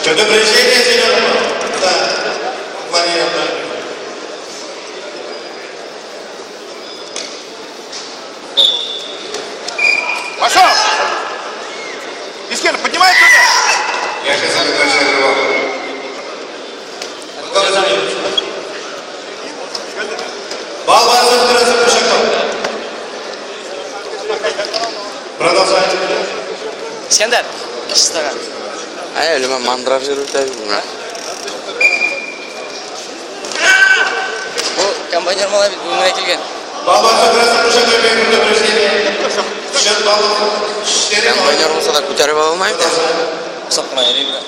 Предупреждение зеленого. Да. Вариант. Пошел! Искин, поднимай туда! Я сейчас соглашаю его. Бал вас разбираться Кушаков. Продолжайте. Сендер, шестага. Öyle ben mandraj yürüteyim buna. Bu компаньон мала бит, бүгүн эле келген. Бал вас разбираться Кушаков. Предупреждение. Счет баллов 4-0. Компаньор olsa da ko'tarib olmaydi. Hisoblamay bera.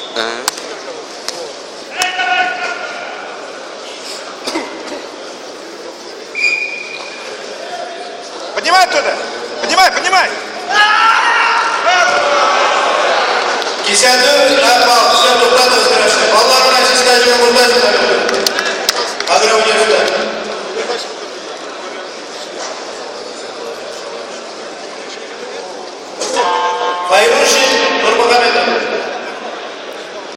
Поднимай оттуда! Поднимай, поднимай! 54 ballar. Все, to'xtadi o'zgarishlar. Ballar bilan chizgan joyga o'rtasin.